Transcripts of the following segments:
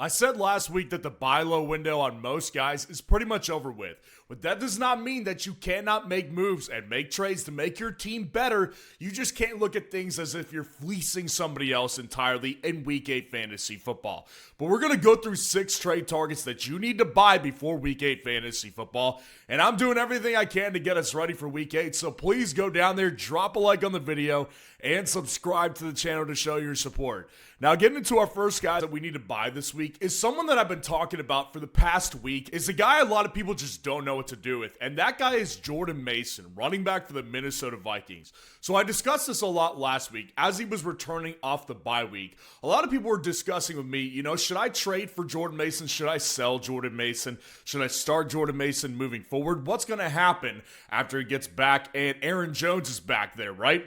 I said last week that the buy low window on most guys is pretty much over with, but that does not mean that you cannot make moves and make trades to make your team better. You just can't look at things as if you're fleecing somebody else entirely in Week 8 fantasy football. But we're going to go through 6 trade targets that you need to buy before Week 8 fantasy football, and I'm doing everything I can to get us ready for Week 8, so please go down there, drop a like on the video, and subscribe to the channel to show your support. Now, getting into our first guy that we need to buy this week is someone that I've been talking about for the past week. Is a guy a lot of people just don't know what to do with, and that guy is Jordan Mason, running back for the Minnesota Vikings. So I discussed this a lot last week as he was returning off the bye week. A lot of people were discussing with me, should I trade for Jordan Mason? Should I sell Jordan Mason? Should I start Jordan Mason moving forward? What's going to happen after he gets back and Aaron Jones is back there, right?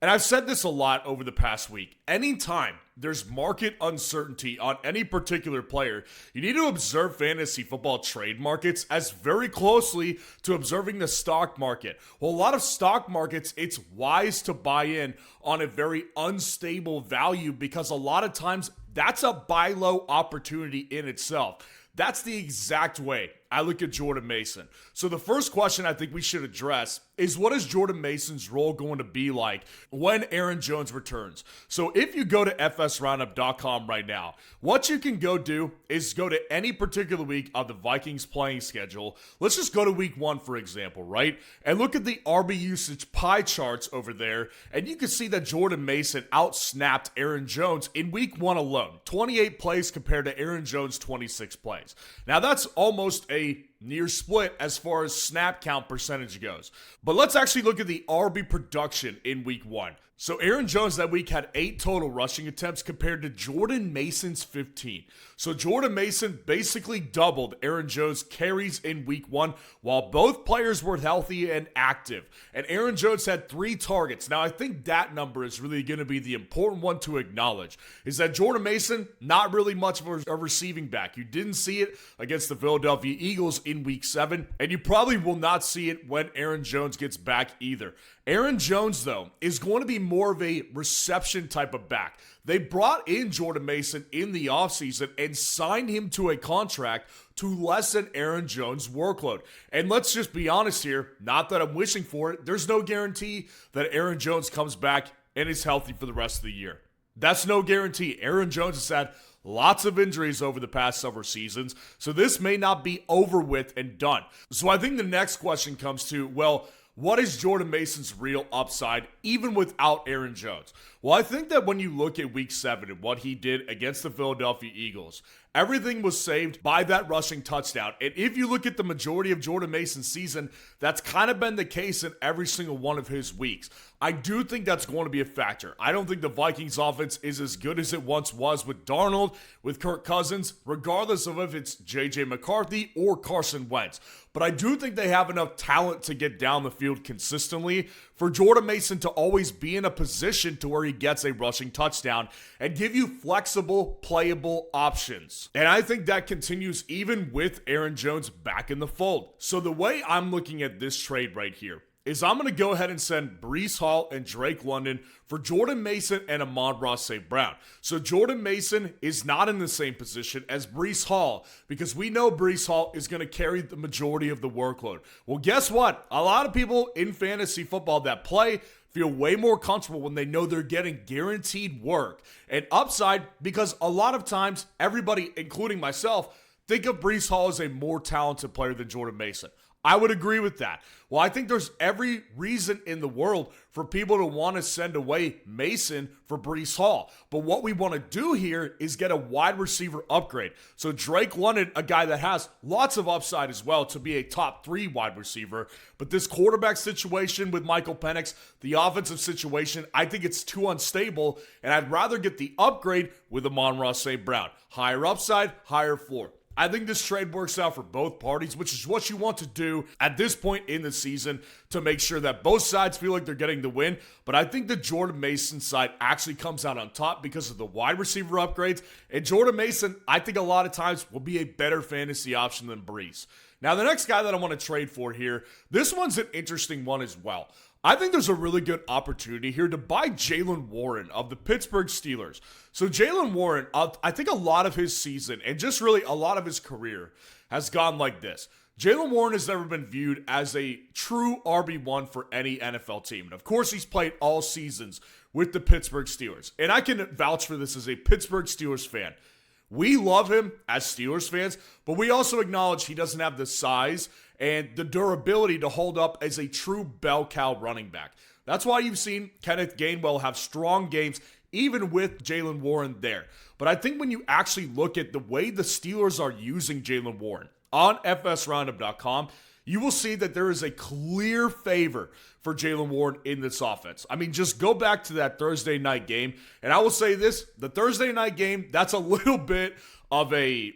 And I've said this a lot over the past week. Anytime there's market uncertainty on any particular player, you need to observe fantasy football trade markets as very closely to observing the stock market. Well, a lot of stock markets, it's wise to buy in on a very unstable value because a lot of times that's a buy low opportunity in itself. That's the exact way I look at Jordan Mason. So the first question I think we should address is, what is Jordan Mason's role going to be like when Aaron Jones returns? So if you go to fsroundup.com right now, what you can go do is go to any particular week of the Vikings playing schedule. Let's just go to week 1, for example, right? And look at the RB usage pie charts over there, and you can see that Jordan Mason outsnapped Aaron Jones in week 1 alone. 28 plays compared to Aaron Jones' 26 plays. Now that's almost a near split as far as snap count percentage goes. But let's actually look at the RB production in week 1. So Aaron Jones that week had 8 total rushing attempts compared to Jordan Mason's 15. So Jordan Mason basically doubled Aaron Jones' carries in week 1 while both players were healthy and active. And Aaron Jones had 3 targets. Now I think that number is really going to be the important one to acknowledge, is that Jordan Mason, not really much of a receiving back. You didn't see it against the Philadelphia Eagles in week 7, and you probably will not see it when Aaron Jones gets back either. Aaron Jones, though, is going to be more of a reception type of back. They brought in Jordan Mason in the offseason and signed him to a contract to lessen Aaron Jones' workload. And let's just be honest here, not that I'm wishing for it, there's no guarantee that Aaron Jones comes back and is healthy for the rest of the year. That's no guarantee. Aaron Jones has had lots of injuries over the past several seasons, so this may not be over with and done. So I think the next question comes to, well, what is Jordan Mason's real upside, even without Aaron Jones? Well, I think that when you look at week 7 and what he did against the Philadelphia Eagles, everything was saved by that rushing touchdown. And if you look at the majority of Jordan Mason's season, that's kind of been the case in every single one of his weeks. I do think that's going to be a factor. I don't think the Vikings offense is as good as it once was with Darnold, with Kirk Cousins, regardless of if it's J.J. McCarthy or Carson Wentz. But I do think they have enough talent to get down the field consistently for Jordan Mason to always be in a position to where he gets a rushing touchdown and give you flexible, playable options. And I think that continues even with Aaron Jones back in the fold. So the way I'm looking at this trade right here is I'm going to go ahead and send Breece Hall and Drake London for Jordan Mason and Amon-Ra St. Brown. So Jordan Mason is not in the same position as Breece Hall because we know Breece Hall is going to carry the majority of the workload. Well, guess what? A lot of people in fantasy football that play feel way more comfortable when they know they're getting guaranteed work and upside, because a lot of times everybody, including myself, think of Breece Hall as a more talented player than Jordan Mason. I would agree with that. Well, I think there's every reason in the world for people to want to send away Mason for Breece Hall. But what we want to do here is get a wide receiver upgrade. So Drake London, a guy that has lots of upside as well to be a top 3 wide receiver. But this quarterback situation with Michael Penix, the offensive situation, I think it's too unstable. And I'd rather get the upgrade with Amon-Ra St. Brown. Higher upside, higher floor. I think this trade works out for both parties, which is what you want to do at this point in the season to make sure that both sides feel like they're getting the win. But I think the Jordan Mason side actually comes out on top because of the wide receiver upgrades. And Jordan Mason, I think a lot of times, will be a better fantasy option than Breece. Now, the next guy that I want to trade for here, this one's an interesting one as well. I think there's a really good opportunity here to buy Jaylen Warren of the Pittsburgh Steelers. So Jaylen Warren, I think a lot of his season and just really a lot of his career has gone like this. Jaylen Warren has never been viewed as a true RB1 for any NFL team. And of course, he's played all seasons with the Pittsburgh Steelers. And I can vouch for this as a Pittsburgh Steelers fan. We love him as Steelers fans, but we also acknowledge he doesn't have the size and the durability to hold up as a true bell cow running back. That's why you've seen Kenneth Gainwell have strong games, even with Jaylen Warren there. But I think when you actually look at the way the Steelers are using Jaylen Warren on FSRoundup.com, you will see that there is a clear favor for Jaylen Warren in this offense. I mean, just go back to that Thursday night game, and I will say this, the Thursday night game, that's a little bit of a,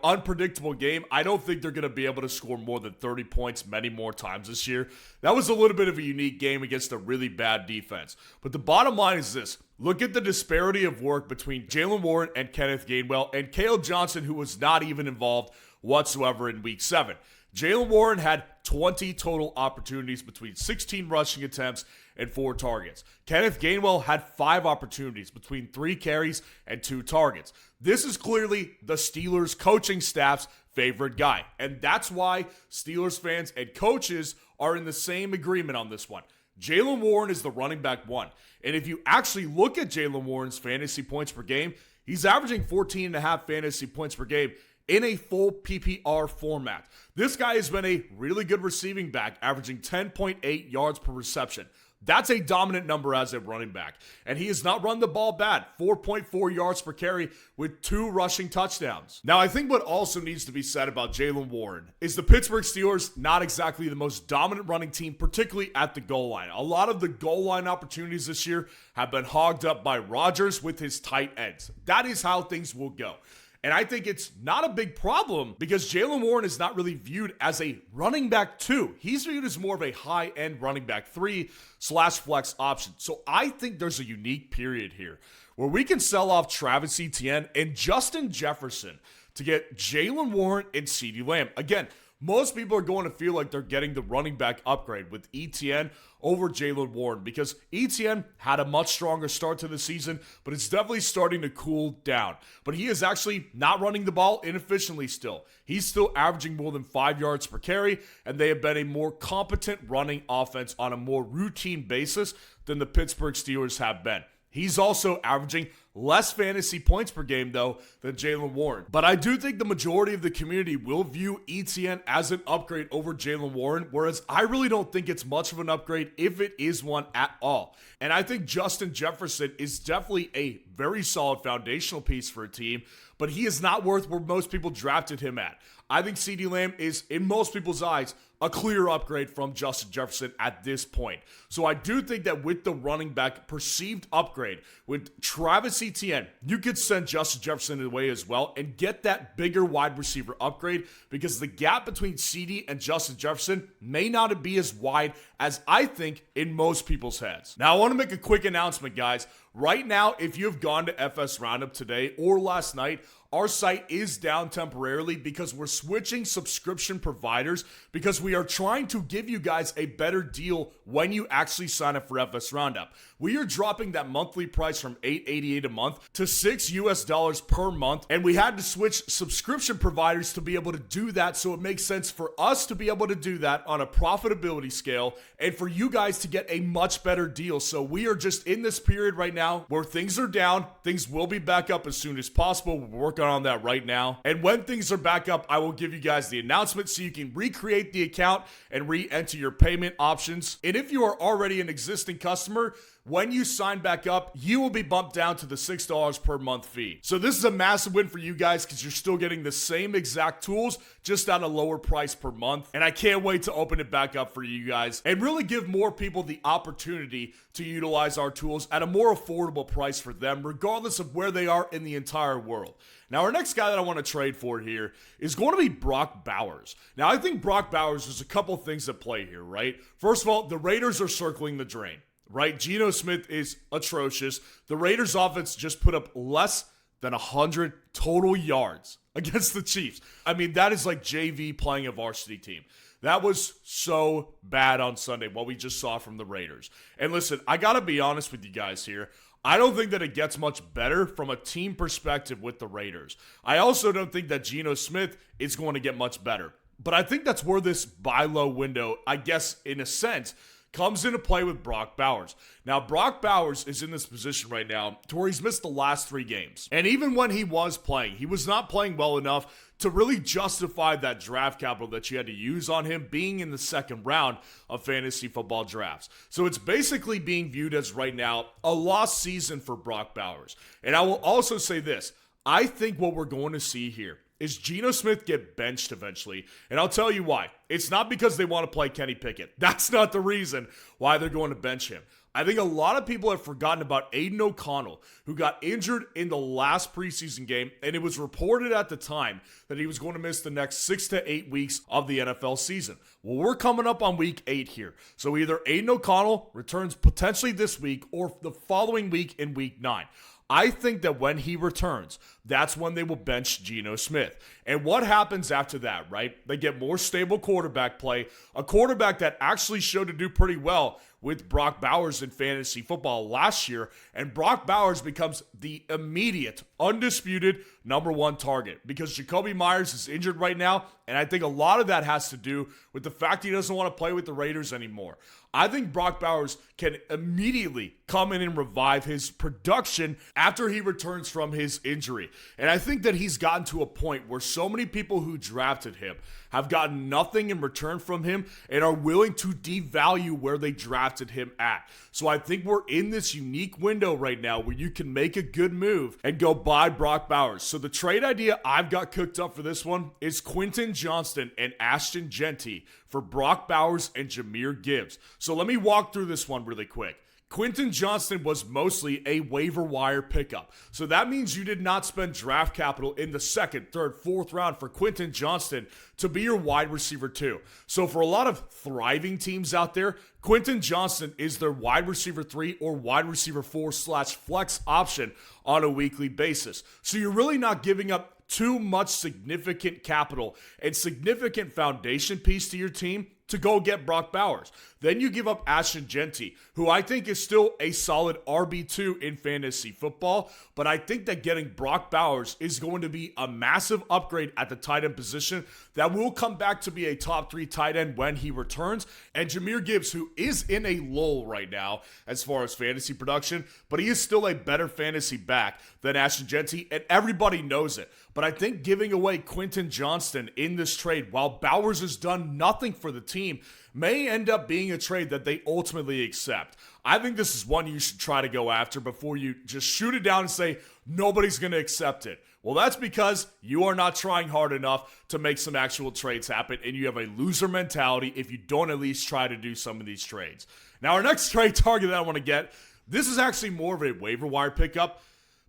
unpredictable game. I don't think they're going to be able to score more than 30 points many more times this year. That was a little bit of a unique game against a really bad defense. But the bottom line is this. Look at the disparity of work between Jaylen Warren and Kenneth Gainwell and Caleb Johnson, who was not even involved whatsoever in Week 7. Jaylen Warren had 20 total opportunities between 16 rushing attempts and 4 targets. Kenneth Gainwell had 5 opportunities between 3 carries and 2 targets. This is clearly the Steelers coaching staff's favorite guy. And that's why Steelers fans and coaches are in the same agreement on this one. Jaylen Warren is the running back 1. And if you actually look at Jaylen Warren's fantasy points per game, he's averaging 14.5 fantasy points per game in a full PPR format. This guy has been a really good receiving back, averaging 10.8 yards per reception. That's a dominant number as a running back. And he has not run the ball bad. 4.4 yards per carry with 2 rushing touchdowns. Now, I think what also needs to be said about Jaylen Warren is the Pittsburgh Steelers not exactly the most dominant running team, particularly at the goal line. A lot of the goal line opportunities this year have been hogged up by Rodgers with his tight ends. That is how things will go. And I think it's not a big problem because Jaylen Warren is not really viewed as a running back 2. He's viewed as more of a high-end running back 3/flex option. So I think there's a unique period here where we can sell off Travis Etienne and Justin Jefferson to get Jaylen Warren and CeeDee Lamb. Again, most people are going to feel like they're getting the running back upgrade with Etienne over Jaylen Warren because Etienne had a much stronger start to the season, but it's definitely starting to cool down. But he is actually not running the ball inefficiently still. He's still averaging more than 5 yards per carry, and they have been a more competent running offense on a more routine basis than the Pittsburgh Steelers have been. He's also averaging less fantasy points per game, though, than Jaylen Warren. But I do think the majority of the community will view Etienne as an upgrade over Jaylen Warren, whereas I really don't think it's much of an upgrade if it is one at all. And I think Justin Jefferson is definitely a very solid foundational piece for a team, but he is not worth where most people drafted him at. I think CeeDee Lamb is, in most people's eyes, a clear upgrade from Justin Jefferson at this point. So I do think that with the running back perceived upgrade, with Travis Etienne, you could send Justin Jefferson away as well and get that bigger wide receiver upgrade because the gap between CeeDee and Justin Jefferson may not be as wide as I think in most people's heads. Now, I want to make a quick announcement, guys. Right now, if you've gone to FS Roundup today or last night, our site is down temporarily because we're switching subscription providers because we are trying to give you guys a better deal when you actually sign up for FS Roundup. We are dropping that monthly price from $8.88 a month to $6 per month, and we had to switch subscription providers to be able to do that, so it makes sense for us to be able to do that on a profitability scale and for you guys to get a much better deal. So we are just in this period right now where things are down. Things will be back up as soon as possible. We're working on that right now. And when things are back up, I will give you guys the announcement so you can recreate the account and re-enter your payment options. And if you are already an existing customer, when you sign back up, you will be bumped down to the $6 per month fee. So this is a massive win for you guys because you're still getting the same exact tools, just at a lower price per month. And I can't wait to open it back up for you guys and really give more people the opportunity to utilize our tools at a more affordable price for them, regardless of where they are in the entire world. Now, our next guy that I want to trade for here is going to be Brock Bowers. Now, I think Brock Bowers, there's a couple things at play here, right? First of all, the Raiders are circling the drain. Right? Geno Smith is atrocious. The Raiders offense just put up less than 100 total yards against the Chiefs. I mean, that is like JV playing a varsity team. That was so bad on Sunday, what we just saw from the Raiders. And listen, I got to be honest with you guys here. I don't think that it gets much better from a team perspective with the Raiders. I also don't think that Geno Smith is going to get much better. But I think that's where this buy low window, I guess, in a sense, comes into play with Brock Bowers. Now, Brock Bowers is in this position right now to where he's missed the last 3 games. And even when he was playing, he was not playing well enough to really justify that draft capital that you had to use on him being in the second round of fantasy football drafts. So it's basically being viewed as right now a lost season for Brock Bowers. And I will also say this. I think what we're going to see here is Geno Smith get benched eventually. And I'll tell you why. It's not because they want to play Kenny Pickett. That's not the reason why they're going to bench him. I think a lot of people have forgotten about Aiden O'Connell, who got injured in the last preseason game, and it was reported at the time that he was going to miss the next 6 to 8 weeks of the NFL season. Well, we're coming up on week 8 here. So either Aiden O'Connell returns potentially this week or the following week in week 9. I think that when he returns, that's when they will bench Geno Smith. And what happens after that, right? They get more stable quarterback play, a quarterback that actually showed to do pretty well with Brock Bowers in fantasy football last year, and Brock Bowers becomes the immediate, undisputed number 1 target because Jacoby Myers is injured right now, and I think a lot of that has to do with the fact he doesn't want to play with the Raiders anymore. I think Brock Bowers can immediately come in and revive his production after he returns from his injury. And I think that he's gotten to a point where so many people who drafted him have gotten nothing in return from him and are willing to devalue where they drafted him at. So I think we're in this unique window right now where you can make a good move and go buy Brock Bowers. So the trade idea I've got cooked up for this one is Quentin Johnston and Ashton Genty for Brock Bowers and Jahmyr Gibbs. So let me walk through this one really quick. Quentin Johnston was mostly a waiver wire pickup. So that means you did not spend draft capital in the 2nd, 3rd, 4th round for Quentin Johnston to be your wide receiver 2. So for a lot of thriving teams out there, Quentin Johnston is their wide receiver 3 or wide receiver 4/flex option on a weekly basis. So you're really not giving up too much significant capital and significant foundation piece to your team to go get Brock Bowers. Then you give up Ashton Genty, who I think is still a solid RB2 in fantasy football, but I think that getting Brock Bowers is going to be a massive upgrade at the tight end position that will come back to be a top 3 tight end when he returns. And Jahmyr Gibbs, who is in a lull right now as far as fantasy production, but he is still a better fantasy back than Ashton Genty, and everybody knows it. But I think giving away Quentin Johnston in this trade, while Bowers has done nothing for the team, may end up being a trade that they ultimately accept. I think this is one you should try to go after before you just shoot it down and say, nobody's going to accept it. Well, that's because you are not trying hard enough to make some actual trades happen, and you have a loser mentality if you don't at least try to do some of these trades. Now, our next trade target that I want to get, this is actually more of a waiver wire pickup.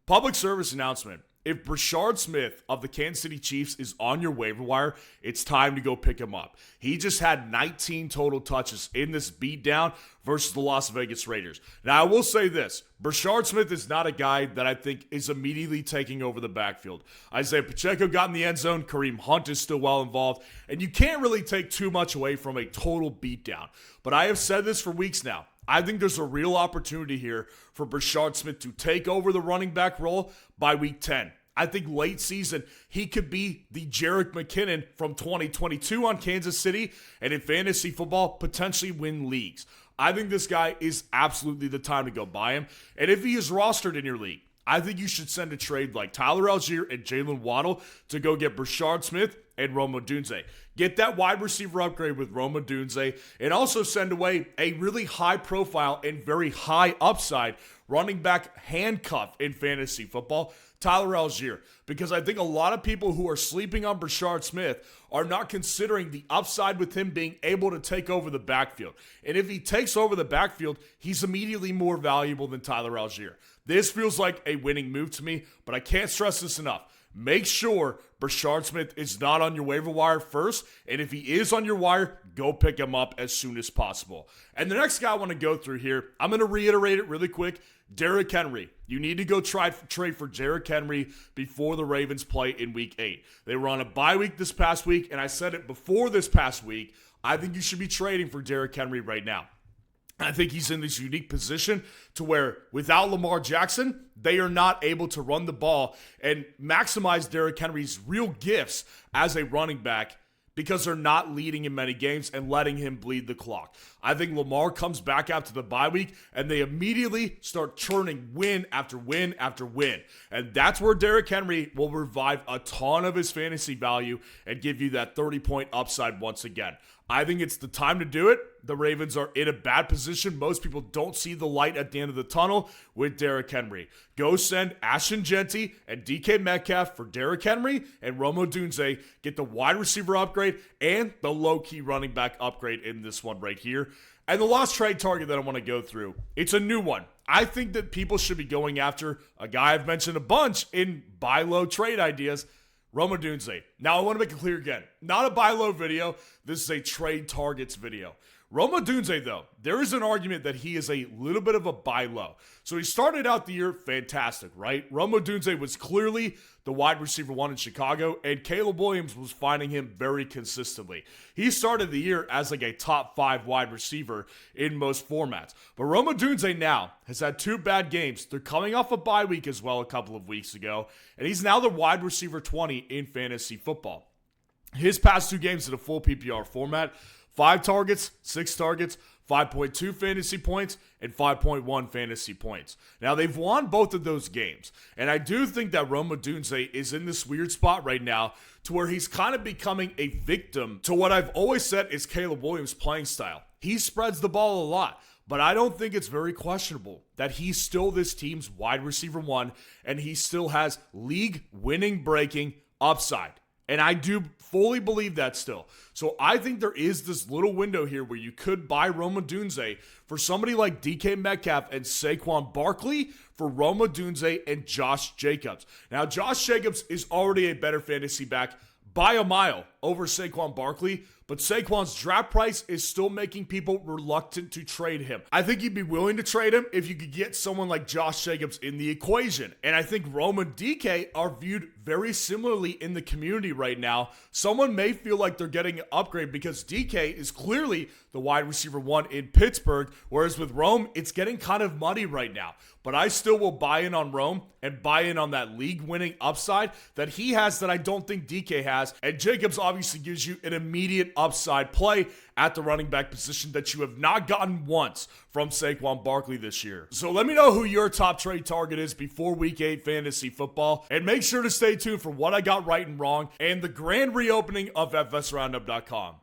Public service announcement. If Bashard Smith of the Kansas City Chiefs is on your waiver wire, it's time to go pick him up. He just had 19 total touches in this beatdown versus the Las Vegas Raiders. Now, I will say this. Bashard Smith is not a guy that I think is immediately taking over the backfield. Isaiah Pacheco got in the end zone. Kareem Hunt is still well involved. And you can't really take too much away from a total beatdown. But I have said this for weeks now. I think there's a real opportunity here for Bashard Smith to take over the running back role by week 10. I think late season, he could be the Jerick McKinnon from 2022 on Kansas City, and in fantasy football, potentially win leagues. I think this guy is absolutely the time to go buy him. And if he is rostered in your league, I think you should send a trade like Tyler Algier and Jaylen Waddle to go get Bashard Smith and Rome Odunze. Get that wide receiver upgrade with Rome Odunze, and also send away a really high profile and very high upside running back handcuff in fantasy football, Tyler Algier. Because I think a lot of people who are sleeping on Bashard Smith are not considering the upside with him being able to take over the backfield. And if he takes over the backfield, he's immediately more valuable than Tyler Algier. This feels like a winning move to me, but I can't stress this enough. make sure Bashard Smith is not on your waiver wire first. And if he is on your wire, go pick him up as soon as possible. And the next guy I want to go through here, I'm going to reiterate it really quick. Derrick Henry. You need to go trade for Derrick Henry before the Ravens play in week 8. They were on a bye week this past week, and I said it before this past week. I think you should be trading for Derrick Henry right now. I think he's in this unique position to where without Lamar Jackson, they are not able to run the ball and maximize Derrick Henry's real gifts as a running back because they're not leading in many games and letting him bleed the clock. I think Lamar comes back after the bye week and they immediately start churning win after win after win. And that's where Derrick Henry will revive a ton of his fantasy value and give you that 30-point upside once again. I think it's the time to do it. The Ravens are in a bad position. Most people don't see the light at the end of the tunnel with Derrick Henry. Go send Ashton Genty and DK Metcalf for Derrick Henry and Rome Odunze. Get the wide receiver upgrade and the low-key running back upgrade in this one right here. And the last trade target that I want to go through, it's a new one. I think that people should be going after a guy I've mentioned a bunch in buy low trade ideas, Rome Odunze. Now, I want to make it clear again, not a buy low video. This is a trade targets video. Rome Odunze, though, there is an argument that he is a little bit of a buy low. So he started out the year fantastic, right? Rome Odunze was clearly the wide receiver 1 in Chicago, and Caleb Williams was finding him very consistently. He started the year as like a top 5 wide receiver in most formats. But Rome Odunze now has had 2 bad games. They're coming off a bye week as well a couple of weeks ago, and he's now the wide receiver 20 in fantasy football. His past 2 games in a full PPR format, 5 targets, 6 targets, 5.2 fantasy points, and 5.1 fantasy points. Now, they've won both of those games, and I do think that Rome Odunze is in this weird spot right now to where he's kind of becoming a victim to what I've always said is Caleb Williams' playing style. He spreads the ball a lot, but I don't think it's very questionable that he's still this team's wide receiver 1, and he still has league-winning breaking upside. And I do fully believe that still. So I think there is this little window here where you could buy Rome Odunze for somebody like DK Metcalf and Saquon Barkley for Rome Odunze and Josh Jacobs. Now, Josh Jacobs is already a better fantasy back by a mile over Saquon Barkley, but Saquon's draft price is still making people reluctant to trade him. I think you'd be willing to trade him if you could get someone like Josh Jacobs in the equation. And I think Rome and DK are viewed very similarly in the community right now. Someone may feel like they're getting an upgrade because DK is clearly the wide receiver 1 in Pittsburgh, whereas with Rome, it's getting kind of muddy right now. But I still will buy in on Rome and buy in on that league-winning upside that he has that I don't think DK has. And Jacobs obviously gives you an immediate upside play at the running back position that you have not gotten once from Saquon Barkley this year. So let me know who your top trade target is before Week 8 fantasy football. And make sure to stay tuned for what I got right and wrong and the grand reopening of FSRoundup.com.